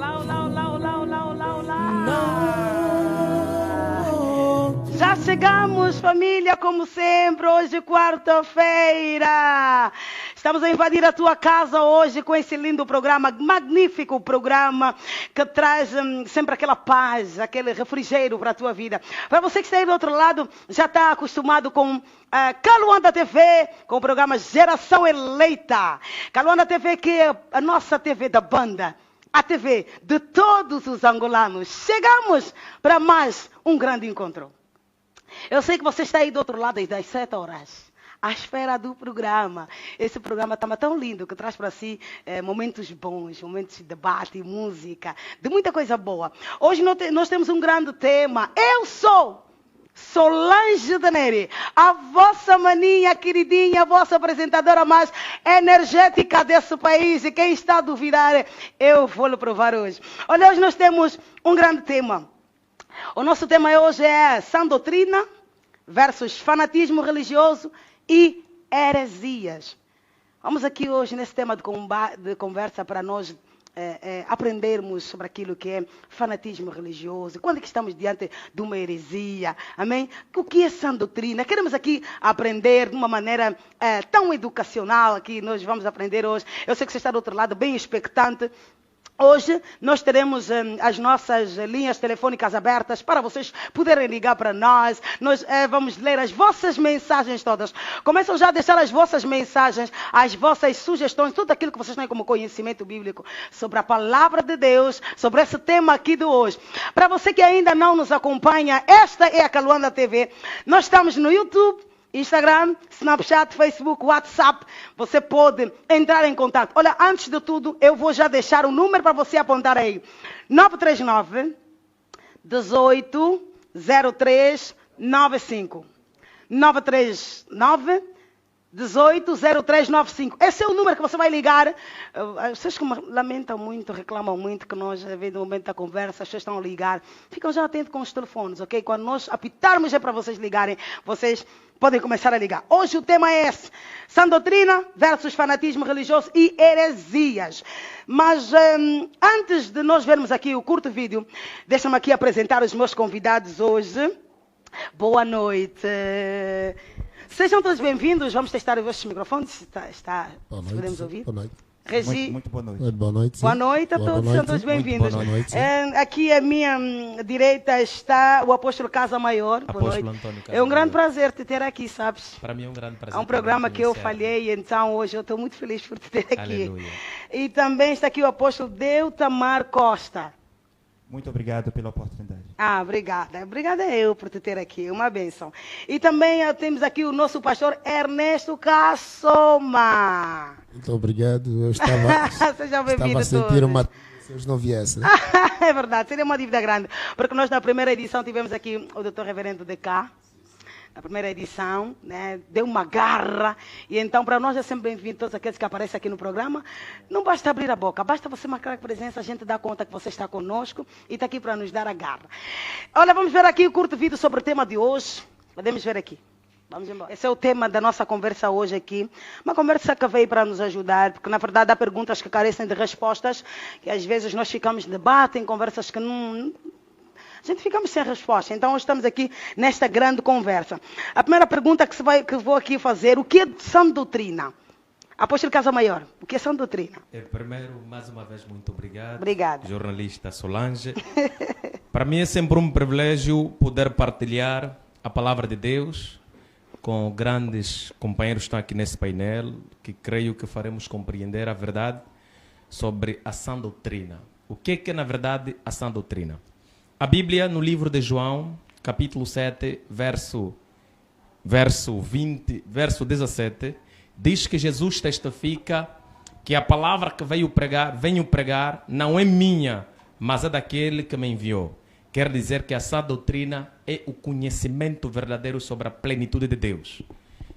Olá, olá, olá, olá, olá, olá, olá. Já chegamos, família, como sempre, hoje quarta-feira. Estamos a invadir a tua casa hoje com esse lindo programa, magnífico programa que traz sempre aquela paz, aquele refrigério para a tua vida. Para você que está aí do outro lado, já está acostumado com Kaluanda TV, com o programa Geração Eleita. Kaluanda TV, que é a nossa TV da banda, a TV de todos os angolanos. Chegamos para mais um grande encontro. Eu sei que você está aí do outro lado desde as 7 horas, à espera do programa. Esse programa está tão lindo que traz para si momentos bons, momentos de debate, música, de muita coisa boa. Hoje nós temos um grande tema. Eu sou Solange Daneri, a vossa maninha queridinha, a vossa apresentadora mais energética desse país. E quem está a duvidar, eu vou lhe provar hoje. Olha, hoje nós temos um grande tema. O nosso tema hoje é sã doutrina versus fanatismo religioso e heresias. Vamos aqui hoje nesse tema de conversa para nós aprendermos sobre aquilo que é fanatismo religioso. Quando é que estamos diante de uma heresia? Amém? O que é sã doutrina? Queremos aqui aprender de uma maneira tão educacional que nós vamos aprender hoje. Eu sei que você está do outro lado bem expectante. Hoje nós teremos as nossas linhas telefônicas abertas para vocês poderem ligar para nós. Nós vamos ler as vossas mensagens todas. Começam já a deixar as vossas mensagens, as vossas sugestões, tudo aquilo que vocês têm como conhecimento bíblico sobre a palavra de Deus, sobre esse tema aqui de hoje. Para você que ainda não nos acompanha, esta é a Kaluanda TV. Nós estamos no YouTube, Instagram, Snapchat, Facebook, WhatsApp. Você pode entrar em contato. Olha, antes de tudo, eu vou já deixar o número para você apontar aí. 939 18 03 95. 939 18 03 95. Esse é o número que você vai ligar. Vocês que lamentam muito, reclamam muito que nós, no momento da conversa, as pessoas estão a ligar. Ficam já atentos com os telefones, ok? Quando nós apitarmos é para vocês ligarem, vocês podem começar a ligar. Hoje o tema é esse: sã doutrina versus fanatismo religioso e heresias. Mas antes de nós vermos aqui o curto vídeo, deixa-me aqui apresentar os meus convidados hoje. Boa noite. Sejam todos bem-vindos. Vamos testar os vossos microfones. Boa noite, podemos ouvir? Boa noite. Regi. Muito boa noite. Boa noite. Boa noite a todos, sejam todos bem-vindos. Boa noite. Aqui à minha direita está o apóstolo Casa Maior. Apóstolo Boa noite. Antônio Casa É um grande Maior. prazer te ter aqui, sabes? Para mim é um grande prazer. É um programa que eu conhecer. falhei, então hoje eu estou muito feliz por te ter aqui. Aleluia. E também está aqui o apóstolo Deutamar Costa. Muito obrigado pela oportunidade. Ah, obrigada. Obrigada eu por te ter aqui, uma bênção. E também temos aqui o nosso pastor Ernesto Cassoma. Muito obrigado. Eu estava Seja bem-vindo a sentir todos. uma... Se eles não viessem. É verdade, seria uma dívida grande. Porque nós na primeira edição tivemos aqui o doutor Reverendo DK. Na primeira edição, né, deu uma garra. E então, para nós é sempre bem-vindo todos aqueles que aparecem aqui no programa. Não basta abrir a boca, basta você marcar a presença, a gente dá conta que você está conosco e está aqui para nos dar a garra. Olha, vamos ver aqui o curto vídeo sobre o tema de hoje. Podemos ver aqui. Vamos embora. Esse é o tema da nossa conversa hoje aqui. Uma conversa que veio para nos ajudar, porque na verdade há perguntas que carecem de respostas, que às vezes nós ficamos em debate, em conversas que não... A gente ficamos sem resposta. Então, hoje estamos aqui nesta grande conversa. A primeira pergunta que vou aqui fazer: o que é sã doutrina? Apóstolo Casa Maior, o que é sã doutrina? Primeiro, mais uma vez, muito obrigado. Obrigada. Jornalista Solange. Para mim é sempre um privilégio poder partilhar a palavra de Deus com grandes companheiros que estão aqui nesse painel, que creio que faremos compreender a verdade sobre a sã doutrina. O que é, na verdade, a sã doutrina? A Bíblia, no livro de João, capítulo 7, verso 17, diz que Jesus testifica que a palavra que venho pregar não é minha, mas é daquele que me enviou. Quer dizer que a sã doutrina é o conhecimento verdadeiro sobre a plenitude de Deus.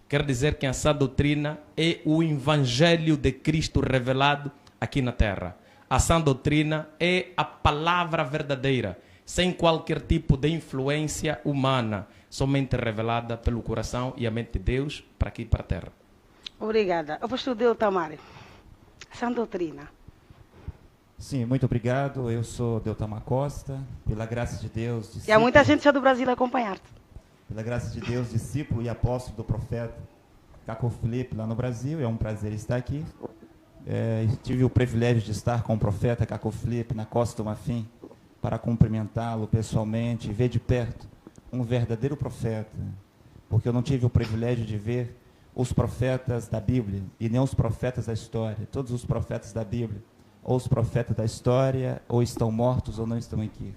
Quer dizer que a sã doutrina é o evangelho de Cristo revelado aqui na terra. A sã doutrina é a palavra verdadeira, sem qualquer tipo de influência humana, somente revelada pelo coração e a mente de Deus para aqui e para a terra. Obrigada. Apóstolo Deutamar, sã doutrina. Sim, muito obrigado. Eu sou Deltama Costa, pela graça de Deus. E há discípulo, muita gente já do Brasil a acompanhar-te. pela graça de Deus, discípulo e apóstolo do profeta Caco Felipe lá no Brasil. É um prazer estar aqui. Tive o privilégio de estar com o profeta Caco Felipe na Costa do Marfim para cumprimentá-lo pessoalmente e ver de perto um verdadeiro profeta, porque eu não tive o privilégio de ver os profetas da Bíblia e nem os profetas da história. Todos os profetas da Bíblia, ou os profetas da história, ou estão mortos ou não estão aqui.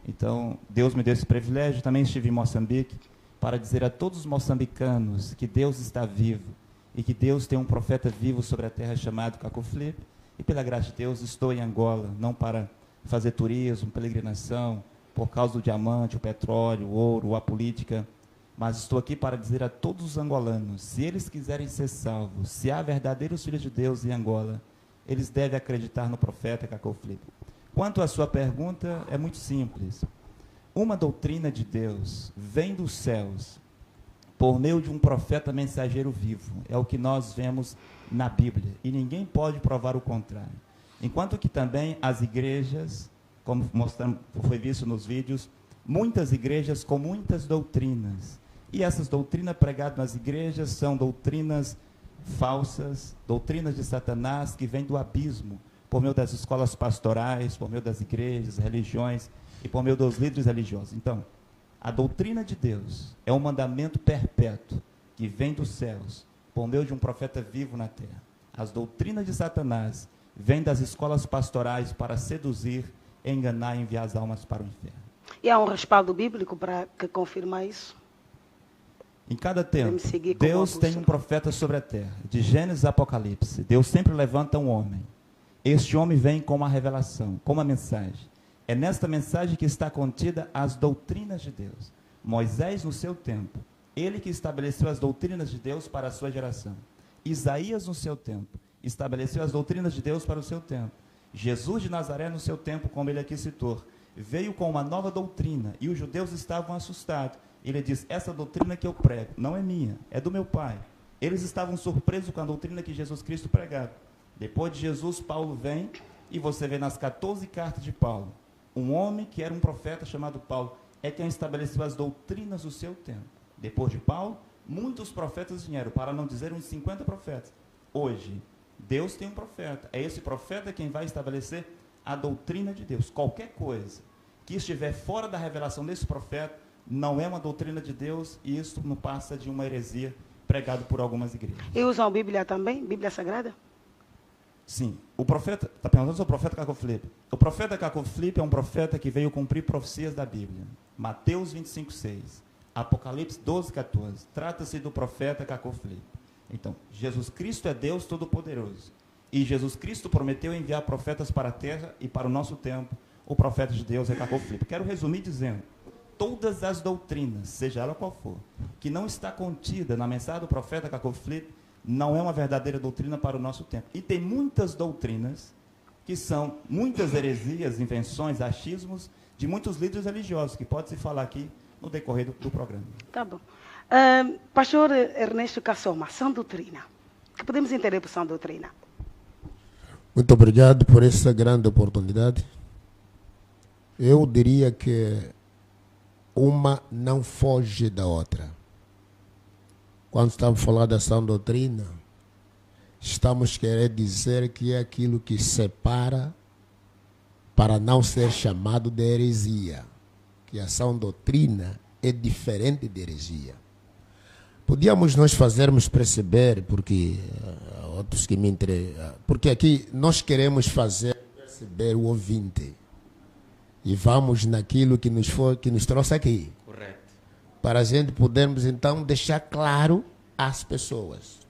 Então, Deus me deu esse privilégio. Também estive em Moçambique para dizer a todos os moçambicanos que Deus está vivo e que Deus tem um profeta vivo sobre a terra chamado Caco Felipe. E pela graça de Deus estou em Angola, não para fazer turismo, peregrinação, por causa do diamante, o petróleo, o ouro, a política, mas estou aqui para dizer a todos os angolanos, se eles quiserem ser salvos, se há verdadeiros filhos de Deus em Angola, eles devem acreditar no profeta Caco Felipe. Quanto à sua pergunta, é muito simples. Uma doutrina de Deus vem dos céus por meio de um profeta mensageiro vivo. É o que nós vemos na Bíblia. E ninguém pode provar o contrário. Enquanto que também as igrejas, como foi visto nos vídeos, muitas igrejas com muitas doutrinas. E essas doutrinas pregadas nas igrejas são doutrinas falsas, doutrinas de Satanás que vêm do abismo, por meio das escolas pastorais, por meio das igrejas, religiões e por meio dos líderes religiosos. Então, a doutrina de Deus é um mandamento perpétuo que vem dos céus, por meio de um profeta vivo na terra. As doutrinas de Satanás vêm das escolas pastorais para seduzir, enganar e enviar as almas para o inferno. E há um respaldo bíblico para que confirma isso? Em cada tempo, Deus tem um profeta sobre a terra. De Gênesis a Apocalipse, Deus sempre levanta um homem. Este homem vem com uma revelação, com uma mensagem. É nesta mensagem que está contida as doutrinas de Deus. Moisés, no seu tempo, ele que estabeleceu as doutrinas de Deus para a sua geração. Isaías, no seu tempo, estabeleceu as doutrinas de Deus para o seu tempo. Jesus de Nazaré, no seu tempo, como ele aqui citou, veio com uma nova doutrina e os judeus estavam assustados. Ele diz, essa doutrina que eu prego não é minha, é do meu Pai. Eles estavam surpresos com a doutrina que Jesus Cristo pregava. Depois de Jesus, Paulo vem e você vê nas 14 cartas de Paulo, um homem que era um profeta chamado Paulo, é quem estabeleceu as doutrinas do seu tempo. Depois de Paulo, muitos profetas vieram, para não dizer uns 50 profetas. Hoje, Deus tem um profeta. É esse profeta quem vai estabelecer a doutrina de Deus. Qualquer coisa que estiver fora da revelação desse profeta, não é uma doutrina de Deus, e isso não passa de uma heresia pregada por algumas igrejas. E usam a Bíblia também? Bíblia Sagrada? Sim. O profeta, está perguntando sobre o profeta Caco Felipe. O profeta Caco Felipe é um profeta que veio cumprir profecias da Bíblia. Mateus 25:6, Apocalipse 12:14. Trata-se do profeta Caco Felipe. Então, Jesus Cristo é Deus Todo-Poderoso. E Jesus Cristo prometeu enviar profetas para a terra e para o nosso tempo. O profeta de Deus é Caco Felipe. Quero resumir dizendo, todas as doutrinas, seja ela qual for, que não está contida na mensagem do profeta Caco Felipe, não é uma verdadeira doutrina para o nosso tempo. E tem muitas doutrinas que são muitas heresias, invenções, achismos de muitos líderes religiosos, que pode se falar aqui no decorrer do programa. Tá bom. Pastor Ernesto Cassoma, sã doutrina. O que podemos entender por sã doutrina? Muito obrigado por essa grande oportunidade. Eu diria que uma não foge da outra. Quando estamos falando da sã doutrina, estamos querendo dizer que é aquilo que separa para não ser chamado de heresia. Que a sã doutrina é diferente de heresia. Podíamos nós fazermos perceber, porque outros que me interessam, porque aqui nós queremos fazer perceber o ouvinte. E vamos naquilo que nos trouxe aqui. Correto. Para a gente podermos, então, deixar claro às pessoas.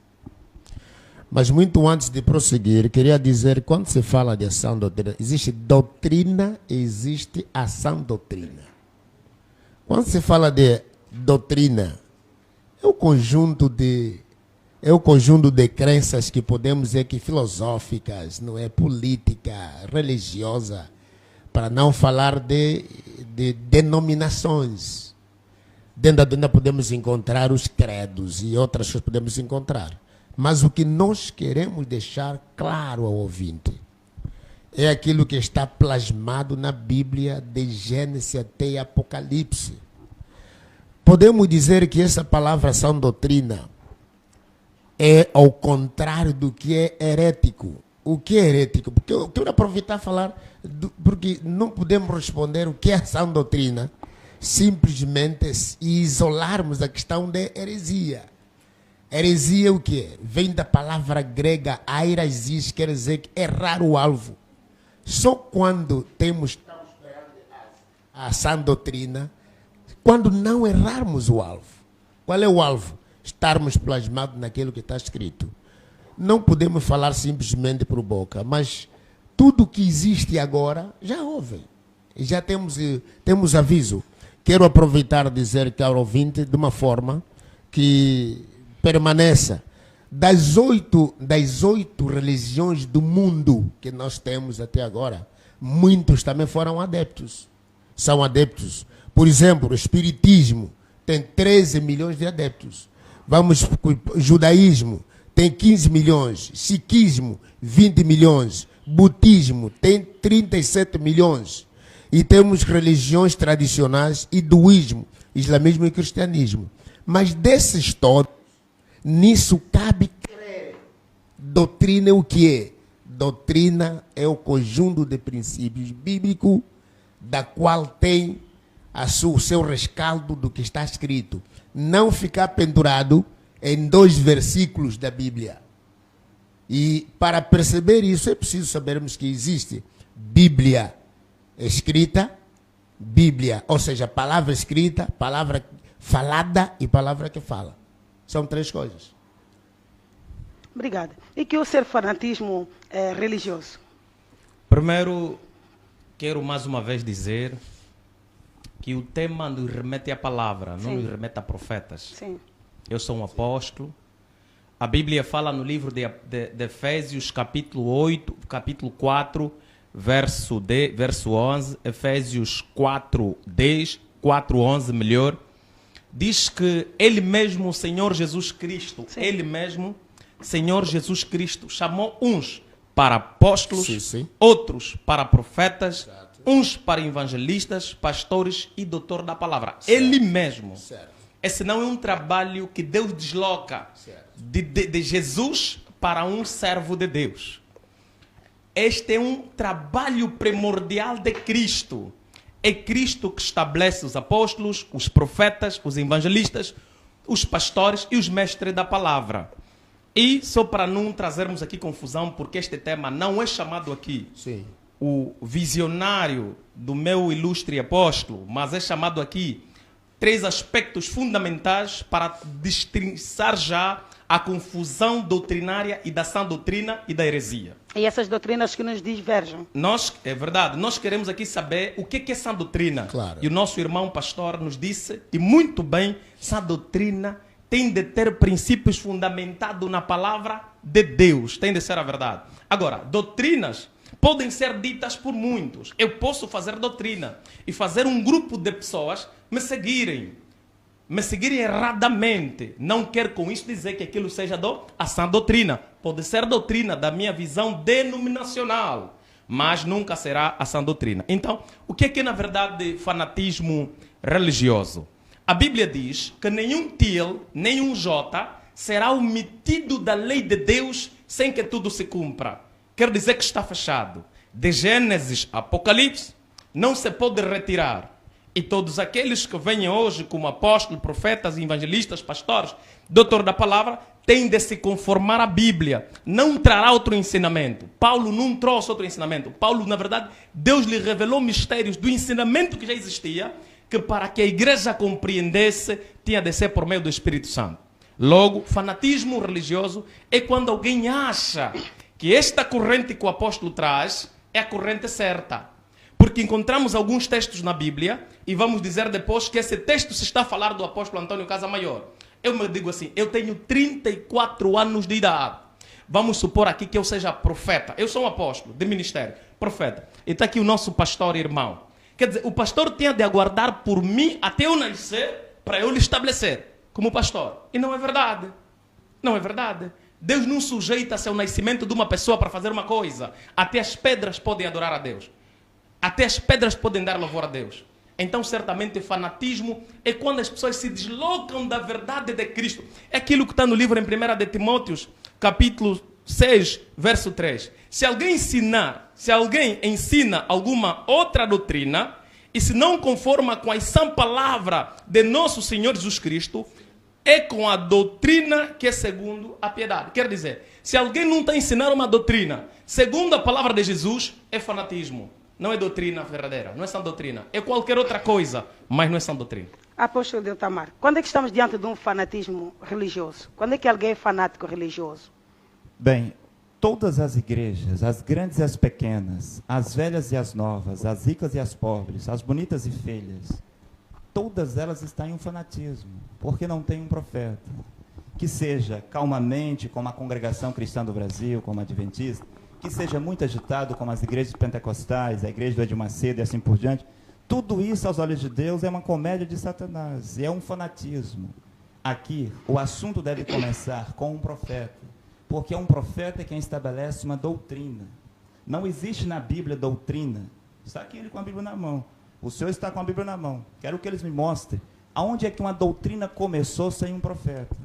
Mas muito antes de prosseguir, queria dizer, quando se fala de ação doutrina, existe doutrina e existe ação doutrina. Quando se fala de doutrina, é o conjunto de crenças que podemos dizer que filosóficas, não é, política, religiosa, para não falar de denominações. Dentro da doutrina podemos encontrar os credos e outras coisas podemos encontrar. Mas o que nós queremos deixar claro ao ouvinte é aquilo que está plasmado na Bíblia, de Gênesis até Apocalipse. Podemos dizer que essa palavra sã doutrina é ao contrário do que é herético. O que é herético? Porque eu quero aproveitar e falar, porque não podemos responder o que é sã doutrina simplesmente isolarmos a questão da heresia. Heresia o que é? Vem da palavra grega airasis, quer dizer errar o alvo. Só quando estamos a sã doutrina, quando não errarmos o alvo. Qual é o alvo? Estarmos plasmados naquilo que está escrito. Não podemos falar simplesmente por boca, mas tudo que existe agora já houve. Já temos aviso. Quero aproveitar e dizer, caro ouvinte, de uma forma que permaneça. Das oito religiões do mundo que nós temos até agora, muitos também foram adeptos. São adeptos. Por exemplo, o Espiritismo tem 13 milhões de adeptos. Vamos para o Judaísmo, tem 15 milhões. Sikhismo, 20 milhões. Budismo, tem 37 milhões. E temos religiões tradicionais, hinduísmo, islamismo e cristianismo. Mas desses todos, nisso cabe crer. Doutrina é o que é? Doutrina é o conjunto de princípios bíblicos da qual tem o seu rescaldo do que está escrito. Não ficar pendurado em 2 versículos da Bíblia. E para perceber isso é preciso sabermos que existe Bíblia escrita, Bíblia, ou seja, palavra escrita, palavra falada e palavra que fala. São 3 coisas. Obrigada. E que o ser fanatismo religioso? Primeiro, quero mais uma vez dizer que o tema nos remete à palavra, não nos remete a profetas. Sim. Eu sou um apóstolo. A Bíblia fala no livro de Efésios, capítulo 8, capítulo 4, verso 11, Efésios 4:10, 4:11 melhor, diz que Ele mesmo, o Senhor Jesus Cristo, Sim. Ele mesmo, Senhor Jesus Cristo, chamou uns para apóstolos, Sim. outros para profetas, uns para evangelistas, pastores e doutor da palavra. Certo. Ele mesmo. Certo. Esse não é um trabalho que Deus desloca de Jesus para um servo de Deus. Este é um trabalho primordial de Cristo. É Cristo que estabelece os apóstolos, os profetas, os evangelistas, os pastores e os mestres da palavra. E só para não trazermos aqui confusão, porque este tema não é chamado aqui Sim. o visionário do meu ilustre apóstolo, mas é chamado aqui 3 aspectos fundamentais para destrinçar já a confusão doutrinária e da sã doutrina e da heresia. E essas doutrinas que nos divergem. É verdade, nós queremos aqui saber o que é sã doutrina. Claro. E o nosso irmão pastor nos disse, e muito bem, sã doutrina tem de ter princípios fundamentados na palavra de Deus, tem de ser a verdade. Agora, doutrinas podem ser ditas por muitos. Eu posso fazer doutrina e fazer um grupo de pessoas me seguirem erradamente. Não quero com isso dizer que aquilo seja a sã doutrina. Pode ser doutrina da minha visão denominacional, mas nunca será a sã doutrina. Então, o que é na verdade fanatismo religioso? A Bíblia diz que nenhum til, nenhum jota será omitido da lei de Deus sem que tudo se cumpra. Quer dizer que está fechado. De Gênesis a Apocalipse não se pode retirar. E todos aqueles que vêm hoje como apóstolos, profetas, evangelistas, pastores, doutor da palavra, têm de se conformar à Bíblia. Não trará outro ensinamento. Paulo não trouxe outro ensinamento. Paulo, na verdade, Deus lhe revelou mistérios do ensinamento que já existia, que para que a igreja compreendesse, tinha de ser por meio do Espírito Santo. Logo, fanatismo religioso é quando alguém acha que esta corrente que o apóstolo traz é a corrente certa. Porque encontramos alguns textos na Bíblia e vamos dizer depois que esse texto se está a falar do apóstolo Antônio Casamaior. Eu me digo assim, eu tenho 34 anos de idade. Vamos supor aqui que eu seja profeta. Eu sou um apóstolo de ministério, profeta. E está aqui o nosso pastor irmão. Quer dizer, o pastor tinha de aguardar por mim até eu nascer para eu lhe estabelecer como pastor. E não é verdade. Não é verdade. Deus não sujeita-se ao nascimento de uma pessoa para fazer uma coisa. Até as pedras podem adorar a Deus. Até as pedras podem dar louvor a Deus. Então, certamente, fanatismo é quando as pessoas se deslocam da verdade de Cristo. É aquilo que está no livro em 1 de Timóteos, capítulo 6, verso 3. Se alguém ensina alguma outra doutrina, e se não conforma com a sã palavra de nosso Senhor Jesus Cristo, é com a doutrina que é segundo a piedade. Quer dizer, se alguém não está ensinando uma doutrina segundo a palavra de Jesus, é fanatismo. Não é doutrina verdadeira, não é sã doutrina. É qualquer outra coisa, mas não é sã doutrina. Apóstolo Deltamar, quando é que estamos diante de um fanatismo religioso? Quando é que alguém é fanático religioso? Bem, todas as igrejas, as grandes e as pequenas, as velhas e as novas, as ricas e as pobres, as bonitas e feias, todas elas estão em um fanatismo, porque não tem um profeta. Que seja calmamente, como a Congregação Cristã do Brasil, como a Adventista, que seja muito agitado, como as igrejas pentecostais, a igreja do Edir Macedo e assim por diante, tudo isso, aos olhos de Deus, é uma comédia de Satanás, é um fanatismo. Aqui, o assunto deve começar com um profeta, porque é um profeta quem estabelece uma doutrina. Não existe na Bíblia doutrina. Está aqui ele com a Bíblia na mão. O senhor está com a Bíblia na mão. Quero que eles me mostrem aonde é que uma doutrina começou sem um profeta.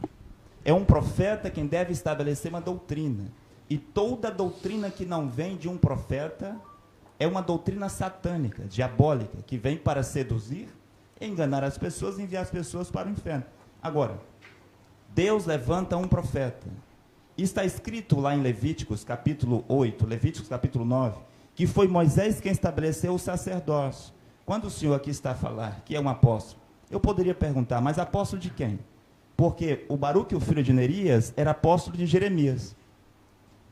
É um profeta quem deve estabelecer uma doutrina. E toda doutrina que não vem de um profeta é uma doutrina satânica, diabólica, que vem para seduzir, enganar as pessoas e enviar as pessoas para o inferno. Agora, Deus levanta um profeta. Está escrito lá em Levíticos, capítulo 8, Levíticos, capítulo 9, que foi Moisés quem estabeleceu o sacerdócio. Quando o senhor aqui está a falar que é um apóstolo, eu poderia perguntar, mas apóstolo de quem? Porque o Baruque, o filho de Nerias, era apóstolo de Jeremias.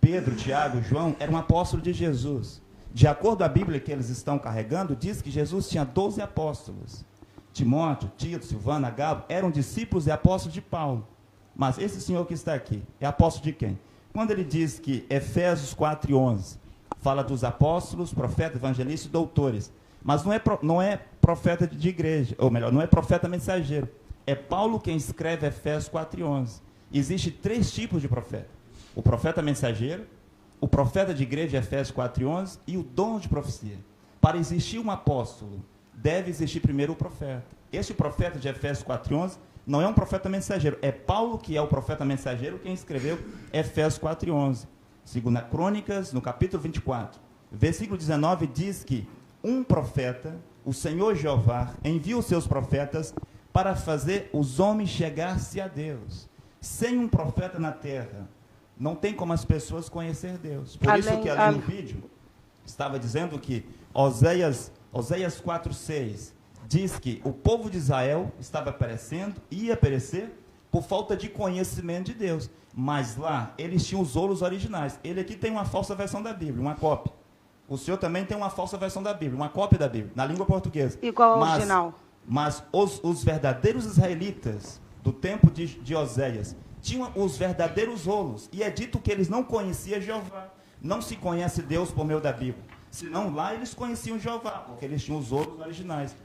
Pedro, Tiago, João eram apóstolos de Jesus. De acordo com a Bíblia que eles estão carregando, diz que Jesus tinha 12 apóstolos. Timóteo, Tito, Silvana, Gabo eram discípulos e apóstolos de Paulo. Mas esse senhor que está aqui é apóstolo de quem? Quando ele diz que Efésios 4:11 fala dos apóstolos, profetas, evangelistas e doutores, mas não é profeta de igreja, ou melhor, não é profeta mensageiro. É Paulo quem escreve Efésios 4:11. Existem 3 tipos de profeta: o profeta mensageiro, o profeta de igreja, Efésios 4:11, e o dom de profecia. Para existir um apóstolo, deve existir primeiro o profeta. Este profeta de Efésios 4:11 não é um profeta mensageiro, é Paulo que é o profeta mensageiro quem escreveu Efésios 4:11. Segundo Crônicas, no capítulo 24, versículo 19, diz que um profeta, o Senhor Jeová, envia os seus profetas para fazer os homens chegar-se a Deus. Sem um profeta na terra, não tem como as pessoas conhecer Deus. Por isso que ali no vídeo, estava dizendo que Oséias 4:6 diz que o povo de Israel estava perecendo, ia perecer, por falta de conhecimento de Deus. Mas lá, eles tinham os ouros originais. Ele aqui tem uma falsa versão da Bíblia, uma cópia. O senhor também tem uma falsa versão da Bíblia, uma cópia da Bíblia, na língua portuguesa. E qual é o original? Mas os verdadeiros israelitas do tempo de Oséias tinham os verdadeiros rolos. E é dito que eles não conheciam Jeová. Não se conhece Deus por meio da Bíblia. Senão lá eles conheciam Jeová, porque eles tinham os rolos originais.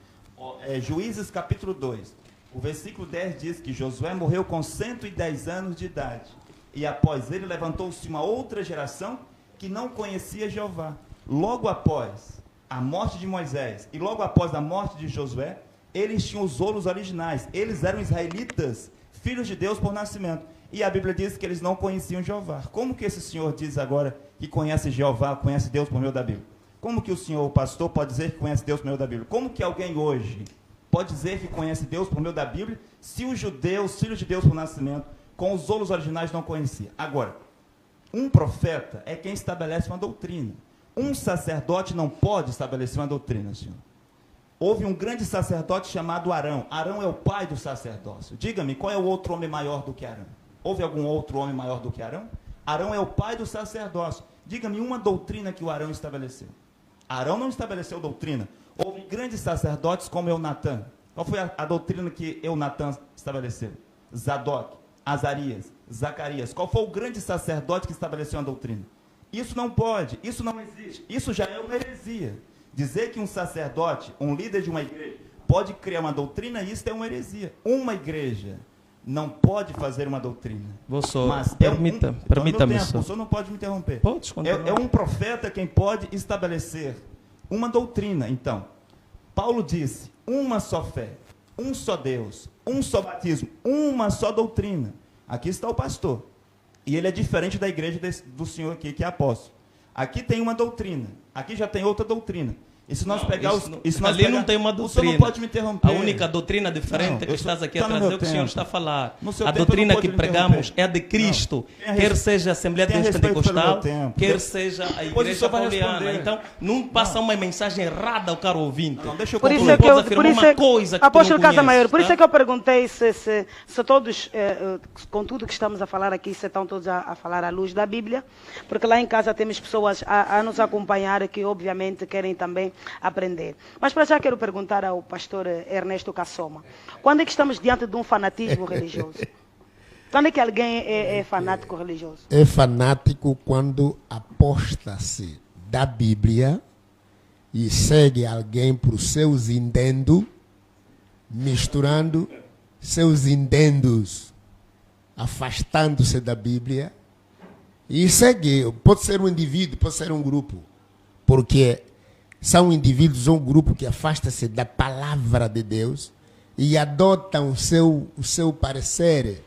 Juízes capítulo 2. O versículo 10 diz que Josué morreu com 110 anos de idade. E após ele levantou-se uma outra geração que não conhecia Jeová. Logo após a morte de Moisés e logo após a morte de Josué, eles tinham os ouros originais. Eles eram israelitas, filhos de Deus por nascimento. E a Bíblia diz que eles não conheciam Jeová. Como que esse senhor diz agora que conhece Jeová, conhece Deus por meio da Bíblia? Como que o senhor, o pastor, pode dizer que conhece Deus por meio da Bíblia? Como que alguém hoje pode dizer que conhece Deus por meio da Bíblia, se os judeus, filhos de Deus por nascimento, com os ouros originais não conheciam? Agora, um profeta é quem estabelece uma doutrina. Um sacerdote não pode estabelecer uma doutrina, senhor. Houve um grande sacerdote chamado Arão. Arão é o pai do sacerdócio. Diga-me, qual é o outro homem maior do que Arão? Houve algum outro homem maior do que Arão? Arão é o pai do sacerdócio. Diga-me uma doutrina que o Arão estabeleceu. Arão não estabeleceu doutrina. Houve grandes sacerdotes como Eunatã. Qual foi a doutrina que Eunatã estabeleceu? Zadok, Azarias, Zacarias. Qual foi o grande sacerdote que estabeleceu a doutrina? Isso não pode, isso não existe. Isso já é uma heresia. Dizer que um sacerdote, um líder de uma igreja, pode criar uma doutrina, isso é uma heresia. Uma igreja não pode fazer uma doutrina. Mas permita-me só. O senhor não pode me interromper. Pode continuar. É um profeta quem pode estabelecer uma doutrina. Então, Paulo disse, uma só fé, um só Deus, um só batismo, uma só doutrina. Aqui está o pastor. E ele é diferente da igreja do senhor aqui, que é apóstolo. Aqui tem uma doutrina, aqui já tem outra doutrina. E se nós pegarmos... Ali não tem uma doutrina. O senhor não pode me interromper. A única doutrina diferente que estás aqui a trazer é o que o senhor está a falar. A tempo, doutrina que pregamos é a de Cristo. Quer seja a Assembleia de Deus Pentecostal, quer seja a Igreja Pauliana. Então, não passa uma mensagem errada ao caro ouvinte. Não, deixa eu Por concluir. isso é que eu, afirmar uma coisa que Apóstolo tu não Casa Maior, conheces, por isso tá? é que eu perguntei se todos, com tudo que estamos a falar aqui, se estão todos a falar à luz da Bíblia, porque lá em casa temos pessoas a nos acompanhar que obviamente querem também aprender. Mas para já quero perguntar ao pastor Ernesto Cassoma, quando é que estamos diante de um fanatismo religioso? Quando é que alguém é fanático religioso? É fanático quando aposta-se da Bíblia e segue alguém por seus intendos, misturando seus intendos, afastando-se da Bíblia e segue. Pode ser um indivíduo, pode ser um grupo, porque são indivíduos ou um grupo que afasta-se da palavra de Deus e adotam o seu parecer.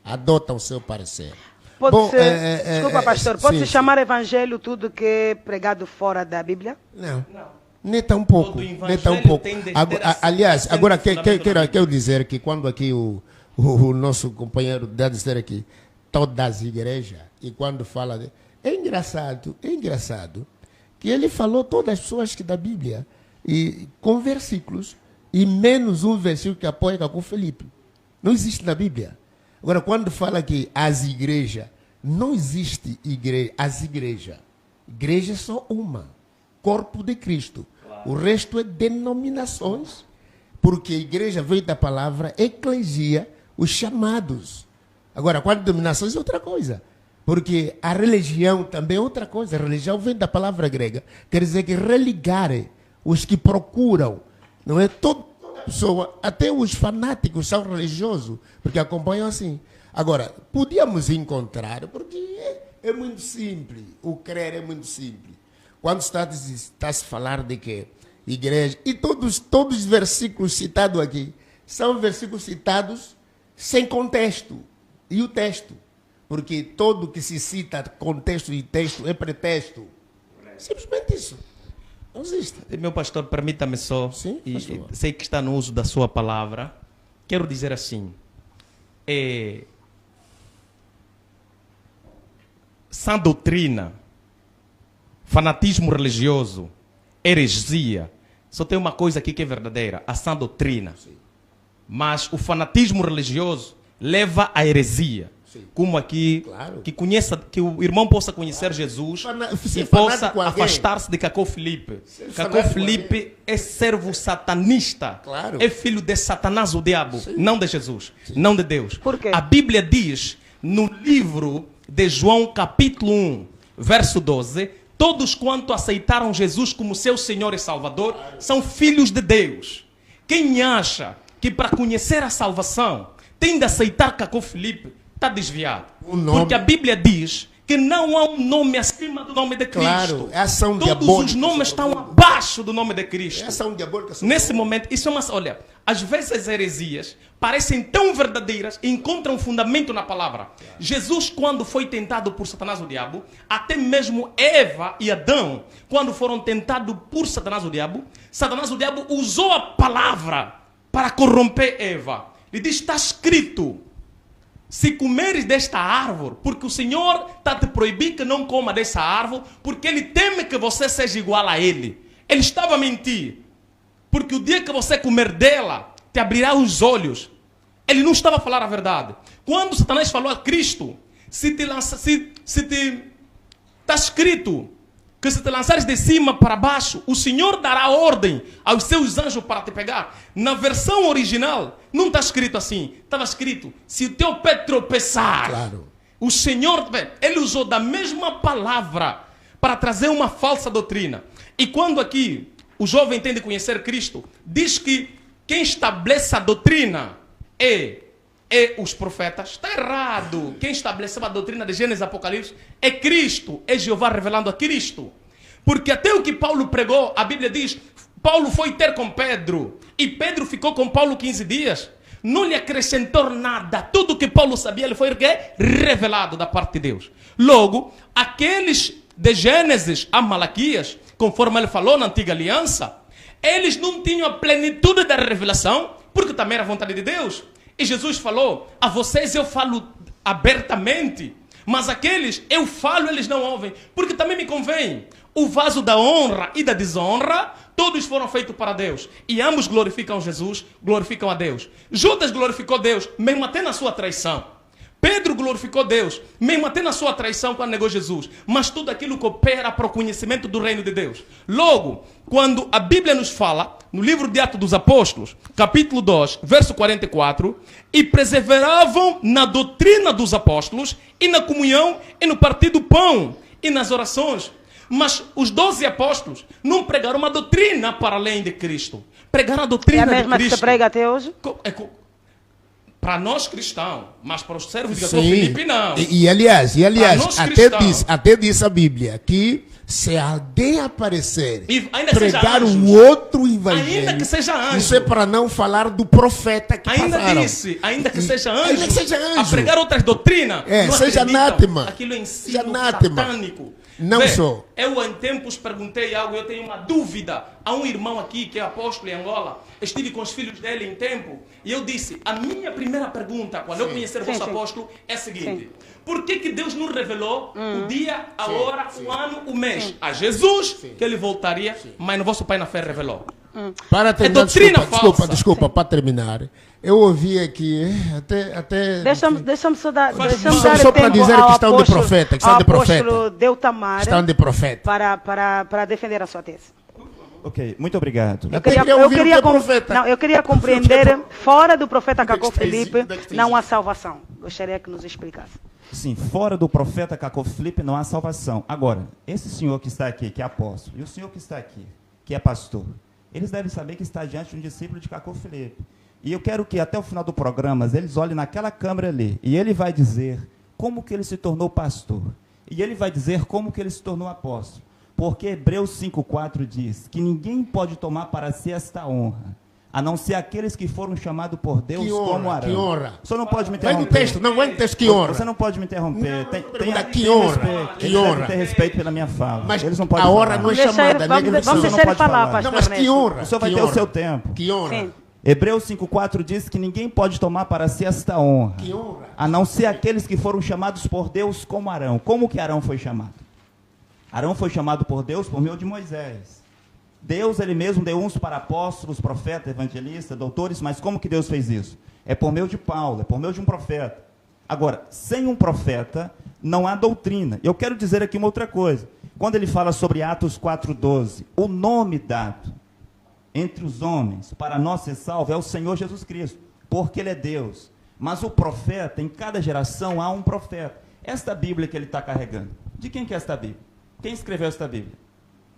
Adotam o seu parecer. Desculpa, pastor, pode-se sim, chamar evangelho tudo que é pregado fora da Bíblia? Não. Nem tão pouco. Nem tão pouco. Aliás, agora quero dizer que quando aqui o nosso companheiro deve dizer aqui, todas as igrejas, e quando fala é engraçado que ele falou todas as pessoas que da Bíblia, e com versículos, e menos um versículo que apoia com Felipe. Não existe na Bíblia. Agora, quando fala que as igrejas, não existe igreja, as igrejas. Igreja é só uma, corpo de Cristo. Claro. O resto é denominações, porque a igreja veio da palavra eclesia, os chamados. Agora, quando denominações é outra coisa. Porque a religião também é outra coisa. A religião vem da palavra grega. Quer dizer que religar os que procuram. Não é toda pessoa, até os fanáticos são religiosos, porque acompanham assim. Agora, podíamos encontrar, porque é muito simples. O crer é muito simples. Quando está a se falar de que igreja... E todos os versículos citados aqui são versículos citados sem contexto. E o texto. Porque todo que se cita contexto e texto é pretexto. Simplesmente isso. Não existe. Meu pastor, permita-me só, sim, e sei que está no uso da sua palavra, quero dizer assim, sã doutrina, fanatismo religioso, heresia, só tem uma coisa aqui que é verdadeira, a sã doutrina. Sim. Mas o fanatismo religioso leva à heresia. Sim. Como aqui, claro. Que o irmão possa conhecer Jesus e possa afastar-se de Cacó Felipe. Cacó Felipe é servo satanista. Claro. É filho de Satanás, o diabo, sim, não de Jesus, sim, não de Deus. Por quê? A Bíblia diz, no livro de João, capítulo 1, verso 12, todos quanto aceitaram Jesus como seu Senhor e Salvador são filhos de Deus. Quem acha que para conhecer a salvação tem de aceitar Cacó Felipe, está desviado. Porque a Bíblia diz que não há um nome acima do nome de Cristo. Claro, é ação todos diabólica. Os nomes estão abaixo do nome de Cristo. É ação diabólica. Nesse momento, isso é uma... Olha, às vezes as heresias parecem tão verdadeiras e encontram fundamento na palavra. Claro. Jesus, quando foi tentado por Satanás o diabo, até mesmo Eva e Adão, quando foram tentados por Satanás o diabo usou a palavra para corromper Eva. Ele diz, está escrito, se comeres desta árvore, porque o Senhor está te proibindo que não coma dessa árvore, porque Ele teme que você seja igual a Ele. Ele estava a mentir, porque o dia que você comer dela, te abrirá os olhos. Ele não estava a falar a verdade. Quando Satanás falou a Cristo, está escrito que se te lançares de cima para baixo, o Senhor dará ordem aos seus anjos para te pegar. Na versão original, não está escrito assim. Estava escrito, se o teu pé tropeçar, claro, o Senhor... Ele usou da mesma palavra para trazer uma falsa doutrina. E quando aqui o jovem tem de conhecer Cristo, diz que quem estabelece a doutrina é é os profetas. Está errado. Quem estabeleceu a doutrina de Gênesis e Apocalipse é Cristo, é Jeová revelando a Cristo. Porque até o que Paulo pregou, a Bíblia diz, Paulo foi ter com Pedro, e Pedro ficou com Paulo 15 dias. Não lhe acrescentou nada. Tudo que Paulo sabia, ele foi revelado da parte de Deus. Logo, aqueles de Gênesis a Malaquias, conforme ele falou na antiga aliança, eles não tinham a plenitude da revelação, porque também era a vontade de Deus. E Jesus falou, a vocês eu falo abertamente, mas aqueles eu falo, eles não ouvem, porque também me convém. O vaso da honra e da desonra, todos foram feitos para Deus. E ambos glorificam Jesus, glorificam a Deus. Judas glorificou Deus, mesmo até na sua traição. Pedro glorificou Deus, mesmo até na sua traição quando negou Jesus. Mas tudo aquilo coopera para o conhecimento do reino de Deus. Logo, quando a Bíblia nos fala, no livro de Atos dos Apóstolos, capítulo 2, verso 44, e perseveravam na doutrina dos apóstolos, e na comunhão, e no partir do pão, e nas orações. Mas os 12 apóstolos não pregaram uma doutrina para além de Cristo. Pregaram a doutrina de Cristo. É a mesma que você prega até hoje? Para nós cristãos, mas para os servos de Cacau Filipe não. E aliás, até diz a Bíblia que se alguém aparecer pregar um outro evangelho, ainda que seja anjo, isso é para não falar do profeta que passaram. Ainda que seja anjo, a pregar outras doutrinas, seja anátema, aquilo é ensino satânico. Não sou. Eu em tempos perguntei algo, eu tenho uma dúvida a um irmão aqui que é apóstolo em Angola. Estive com os filhos dele em tempo e eu disse, a minha primeira pergunta quando eu conhecer o vosso apóstolo é a seguinte: por que Deus não revelou o dia, a hora, o ano, o mês? A Jesus que ele voltaria, mas no vosso Pai na fé revelou. Para terminar, desculpa, para terminar, eu ouvi aqui até deixa-me só dar só para dizer que estão de profeta, que estão de profeta. Deutamar, estão de profeta para defender a sua tese. Ok, muito obrigado. Eu queria compreender, fora do profeta Cacau Filipe, não há salvação. Gostaria que nos explicasse. Sim, fora do profeta Cacau Filipe não há salvação. Agora, esse senhor que está aqui, que é apóstolo, e o senhor que está aqui, que é pastor, eles devem saber que está diante de um discípulo de Cacau Filipe. E eu quero que até o final do programa eles olhem naquela câmera ali e ele vai dizer como que ele se tornou pastor. E ele vai dizer como que ele se tornou apóstolo. Porque Hebreus 5,4 diz que ninguém pode tomar para si esta honra, a não ser aqueles que foram chamados por Deus como Arão. Que honra. Você não pode me interromper. Vai no texto, que honra. Você não pode me interromper. Que honra. Que honra. Ter respeito pela minha fala. Mas eles não podem a honra não é chamada. Vamos deixar ele falar, pastor. Não, mas que honra. O senhor vai ter o seu tempo. Que honra. Sim. Hebreus 5,4 diz que ninguém pode tomar para si esta honra, a não ser aqueles que foram chamados por Deus como Arão. Como que Arão foi chamado? Arão foi chamado por Deus por meio de Moisés. Deus, ele mesmo, deu uns para apóstolos, profetas, evangelistas, doutores, mas como que Deus fez isso? É por meio de Paulo, é por meio de um profeta. Agora, sem um profeta, não há doutrina. Eu quero dizer aqui uma outra coisa. Quando ele fala sobre Atos 4,12, o nome dado entre os homens para nós ser salvo é o Senhor Jesus Cristo, porque ele é Deus. Mas o profeta, em cada geração há um profeta. Esta Bíblia que ele está carregando, de quem que é esta Bíblia? Quem escreveu esta Bíblia?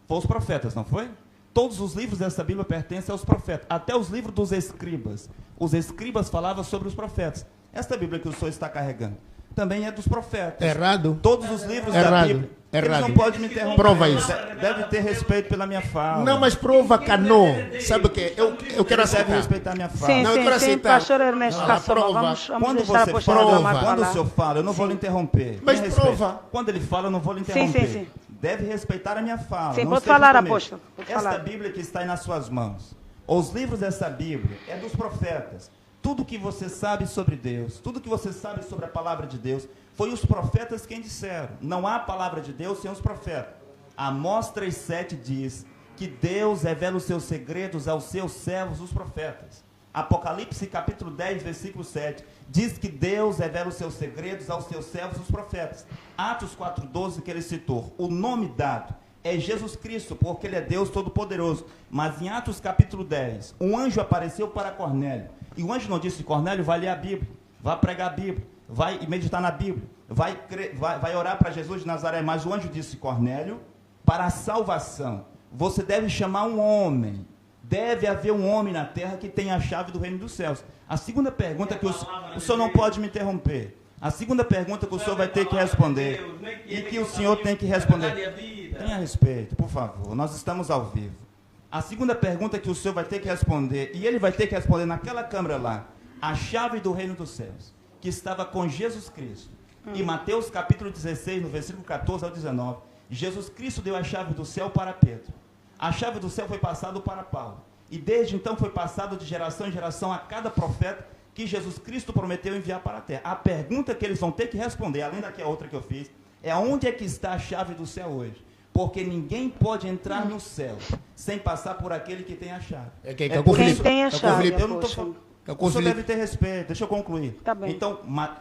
Foi os profetas, não foi? Todos os livros dessa Bíblia pertencem aos profetas, até os livros dos escribas. Os escribas falavam sobre os profetas. Esta Bíblia que o senhor está carregando também é dos profetas. Errado. Todos os livros da Bíblia. Errado. Eles não podem me interromper. Prova isso. Deve ter respeito pela minha fala. Não, mas prova Canô. Sabe o que? Eu quero aceitar. Deve respeitar a minha fala. Sim, não, eu quero aceitar. Pastor Ernesto Caçola, vamos quando deixar você a fala, quando o senhor fala, eu não vou lhe interromper. Mas prova. Quando ele fala, eu não vou lhe interromper. Sim. Deve respeitar a minha fala. Sim, não pode falar, comigo. apóstolo. Esta Bíblia que está aí nas suas mãos, os livros dessa Bíblia, é dos profetas. Tudo que você sabe sobre Deus, tudo que você sabe sobre a palavra de Deus, foi os profetas quem disseram. Não há palavra de Deus sem os profetas. Amós 3,7 diz que Deus revela os seus segredos aos seus servos, os profetas. Apocalipse capítulo 10, versículo 7, diz que Deus revela os seus segredos aos seus servos, os profetas. Atos 4,12 que ele citou, o nome dado é Jesus Cristo, porque ele é Deus Todo-Poderoso. Mas em Atos capítulo 10, um anjo apareceu para Cornélio. E o anjo não disse: Cornélio, vai ler a Bíblia, vai pregar a Bíblia, vai meditar na Bíblia, vai orar para Jesus de Nazaré. Mas o anjo disse: Cornélio, para a salvação, você deve chamar um homem deve haver um homem na terra que tenha a chave do reino dos céus. A segunda pergunta que o senhor não pode me interromper. A segunda pergunta que o senhor vai ter que responder e que o senhor tem que responder. Tenha respeito, por favor. Nós estamos ao vivo. A segunda pergunta que o senhor vai ter que responder, e ele vai ter que responder naquela câmara lá, a chave do reino dos céus, que estava com Jesus Cristo. Em Mateus capítulo 16, no versículo 14 ao 19, Jesus Cristo deu a chave do céu para Pedro. A chave do céu foi passada para Paulo. E desde então foi passado de geração em geração a cada profeta que Jesus Cristo prometeu enviar para a terra. A pergunta que eles vão ter que responder, além daquela outra que eu fiz, é onde é que está a chave do céu hoje? Porque ninguém pode entrar no céu sem passar por aquele que tem a chave. Quem tem a chave? Eu não estou falando. O senhor deve ter respeito, deixa eu concluir. Tá bem. Então,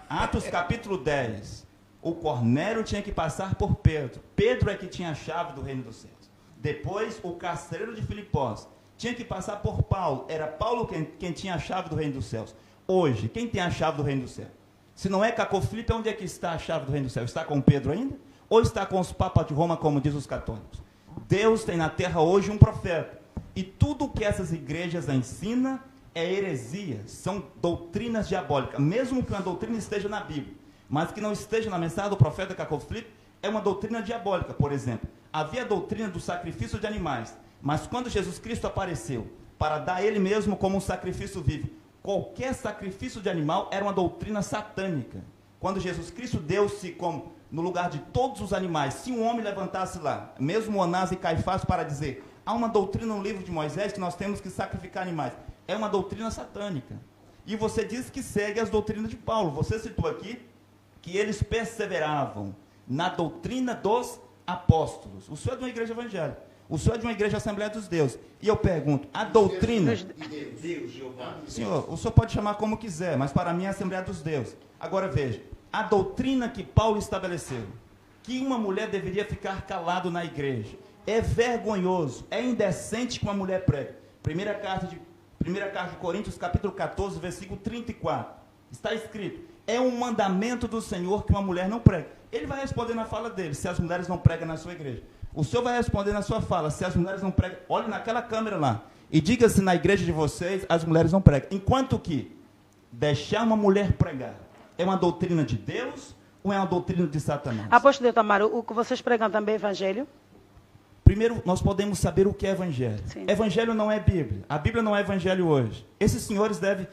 Atos capítulo 10, o Cornélio tinha que passar por Pedro. Pedro é que tinha a chave do reino dos céus. Depois, o carcereiro de Filipós tinha que passar por Paulo. Era Paulo quem tinha a chave do reino dos céus. Hoje, quem tem a chave do reino do céu? Se não é Caco Filipe, onde é que está a chave do reino do céu? Está com Pedro ainda? Ou está com os papas de Roma, como diz os católicos? Deus tem na terra hoje um profeta. E tudo que essas igrejas ensinam é heresia, são doutrinas diabólicas. Mesmo que uma doutrina esteja na Bíblia, mas que não esteja na mensagem do profeta Caco Filipe, é uma doutrina diabólica. Por exemplo, havia a doutrina do sacrifício de animais, mas quando Jesus Cristo apareceu para dar ele mesmo como um sacrifício vivo, qualquer sacrifício de animal era uma doutrina satânica. Quando Jesus Cristo deu-se como no lugar de todos os animais, se um homem levantasse lá, mesmo Anás e Caifás, para dizer, há uma doutrina no livro de Moisés que nós temos que sacrificar animais, é uma doutrina satânica. E você diz que segue as doutrinas de Paulo. Você citou aqui que eles perseveravam na doutrina dos apóstolos. O senhor é de uma igreja evangélica, o senhor é de uma igreja Assembleia dos Deuses. E eu pergunto, a doutrina... Senhor, o senhor pode chamar como quiser, mas para mim é a Assembleia dos Deuses. Agora veja, a doutrina que Paulo estabeleceu, que uma mulher deveria ficar calada na igreja, é vergonhoso, é indecente que uma mulher pregue. Primeira carta de Coríntios, capítulo 14, versículo 34. Está escrito, é um mandamento do Senhor que uma mulher não pregue. Ele vai responder na fala dele, se as mulheres não pregam na sua igreja. O senhor vai responder na sua fala, se as mulheres não pregam. Olhe naquela câmera lá, e diga se na igreja de vocês as mulheres não pregam. Enquanto que deixar uma mulher pregar é uma doutrina de Deus ou é uma doutrina de Satanás? Apóstolo Itamar, o que vocês pregam também é evangelho? Primeiro, nós podemos saber o que é evangelho. Sim. Evangelho não é Bíblia. A Bíblia não é evangelho hoje. Esses senhores devem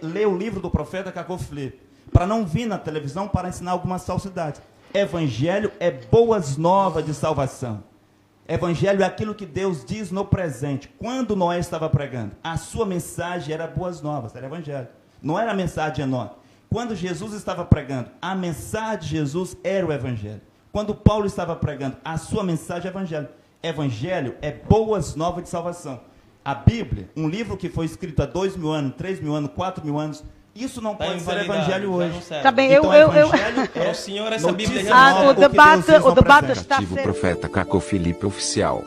ler o livro do profeta Caco Filipe, para não vir na televisão para ensinar algumas falsidades. Evangelho é boas novas de salvação. Evangelho é aquilo que Deus diz no presente. Quando Noé estava pregando, a sua mensagem era boas novas, era evangelho. Não era a mensagem de Enoque. Quando Jesus estava pregando, a mensagem de Jesus era o evangelho. Quando Paulo estava pregando, a sua mensagem é evangelho. Evangelho é boas novas de salvação. A Bíblia, um livro que foi escrito há 2.000 anos, 3.000 anos, 4.000 anos, isso não pode ser evangelho hoje. Tá bem, então, para o senhor essa Bíblia já o debate está sendo... Profeta Caco Filipe Oficial.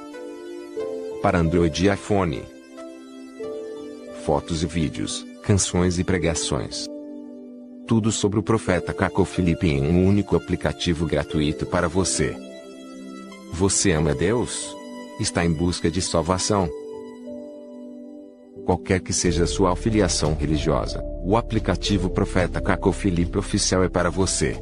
Para Android e iPhone. Fotos e vídeos, canções e pregações. Tudo sobre o profeta Caco Filipe em um único aplicativo gratuito para você. Você ama Deus? Está em busca de salvação? Qualquer que seja a sua afiliação religiosa, o aplicativo Profeta Caco Filipe Oficial é para você.